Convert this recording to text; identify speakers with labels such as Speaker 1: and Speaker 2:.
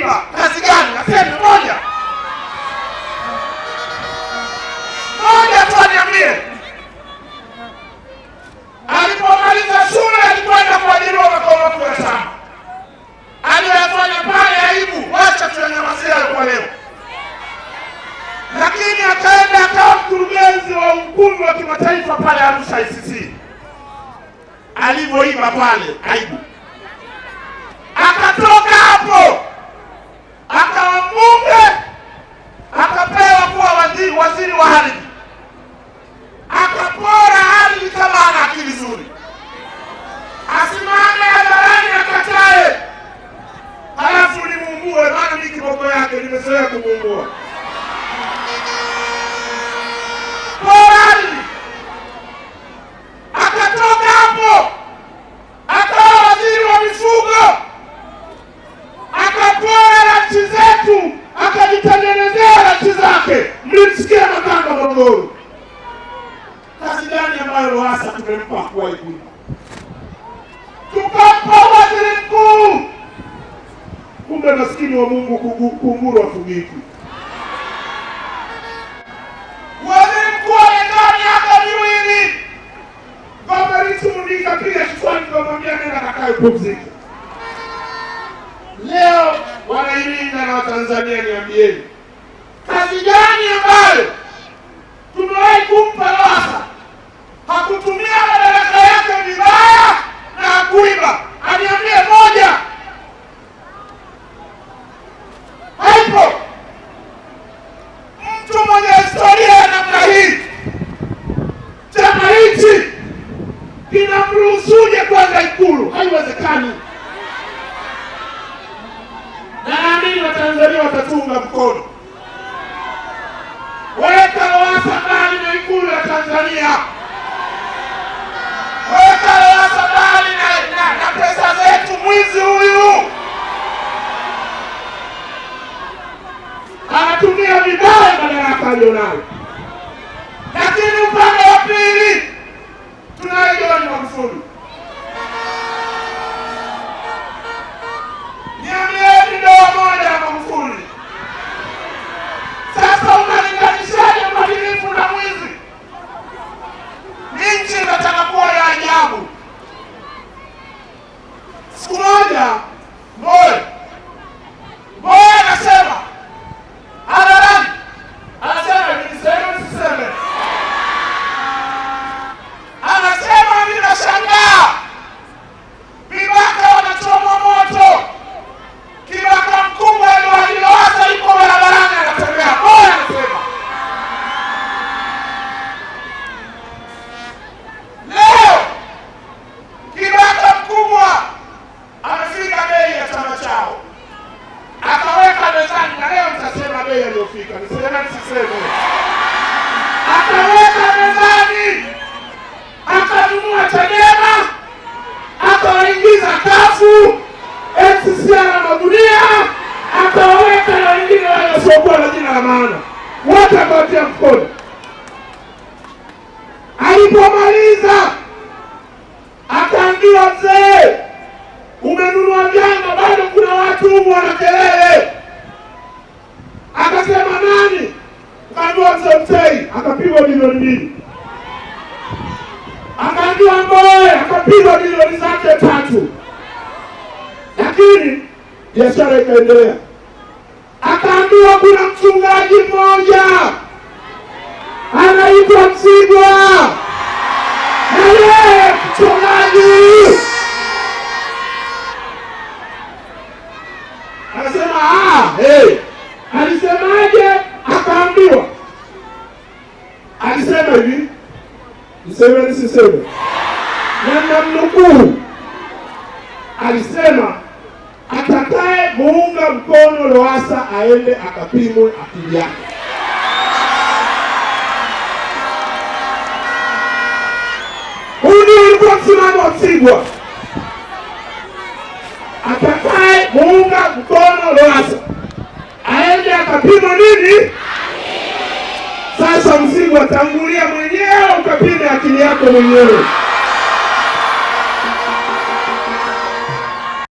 Speaker 1: kuiba. Kazi gani? Aseme moja tu aniambie. Alipomaliza shule alikwenda kuajiriwa makao makuu ya chama. Aliyoyafanya pale aibu, wacha tuyanyamazia kwa leo. Lakini akaenda akawa mkurugenzi wa ukumbi wa kimataifa pale Arusha ICC. Alivyoiba pale aibu. Akatoka hapo akawa mbunge, akapewa kuwa waziri wa ardhi. Akapora ardhi kama ana akili nzuri. Asimame hadharani akatae. Halafu nimumbue, maana mimi kiboko yake nimezoea kumumbua. Pora ardhi. Akatoka hapo akawa waziri wa mifugo. Akapora ranchi zetu, akajitengenezea ranchi zake. Mlimsikia Makanga Morogoro. Kazi gani ambayo Lowassa tumempa kuwa Ikulu? Tukampa waziri mkuu. Kumbe maskini wa Mungu kunguru afugiki. Waziri mkuu amekaa miaka miwili. Baba Ritundika pia kichwani kumwambia nenda kakae pumzika. Leo wanailinda na Watanzania, niambieni. Kazi gani ambayo tumewahi kumpa Lowassa? Hakutumia madaraka yake vibaya na kuiba. Aniambie moja. Haipo. Mtu mwenye historia ya namna hii, chama hichi kinamruhusuje kwenda Ikulu? Haiwezekani. Na naamini Watanzania watatunga mkono. Weka Lowassa ndani na Ikulu ya Tanzania. Weka Lowassa ndani na pesa zetu. Mwizi huyu anatumia vibaya madaraka alionayo. Lakini upande wa pili tunaye John Magufuli. Niambieni ndoa moja ya Magufuli. Sasa unalinganishaje mwadilifu na mwizi? Nchi inataka kuwa ya ajabu. Siku moja Mbowe anasema hadharani, anasema niseme. Anasema mimi nashangaa vibaka wanachoma moto. Kibaka mkubwa Lowassa yuko barabarani anatembea. Mbowe anasema leo kibaka mkubwa amefika bei ya chama chao, akaweka mezani. Na leo nitasema bei aliyofika, nisiseme. Akaweka mezani, akanunua Chadema, akawaingiza kafu NCCR na magunia, akawaweka na wengine wale wasiokuwa na jina la maana, wote akawatia mkono. Alipomaliza akaambiwa, mzee, umenunua vyama, bado kuna watu humu wana kelele. Akasema nani? Akaambiwa Mzee Mtei, akapigwa milioni 2. Akaambiwa Mbowe, akapigwa milioni zake 3. Lakini biashara ikaendelea. Akaambiwa kuna mchungaji mmoja anaitwa Msigwa, na yeye mchungaji anasema alisemaje? Akaambiwa, alisema hivi, niseme nisiseme, na namnukuu, alisema atakaye muunga mkono Lowassa aende akapimwe akili yake. Huu ndio ulikuwa msimamo wa Msigwa. Atakaye muunga mkono Lowassa aende akapimwe nini? Sasa Msigwa, tangulia mwenyewe ukapime akili yako mwenyewe.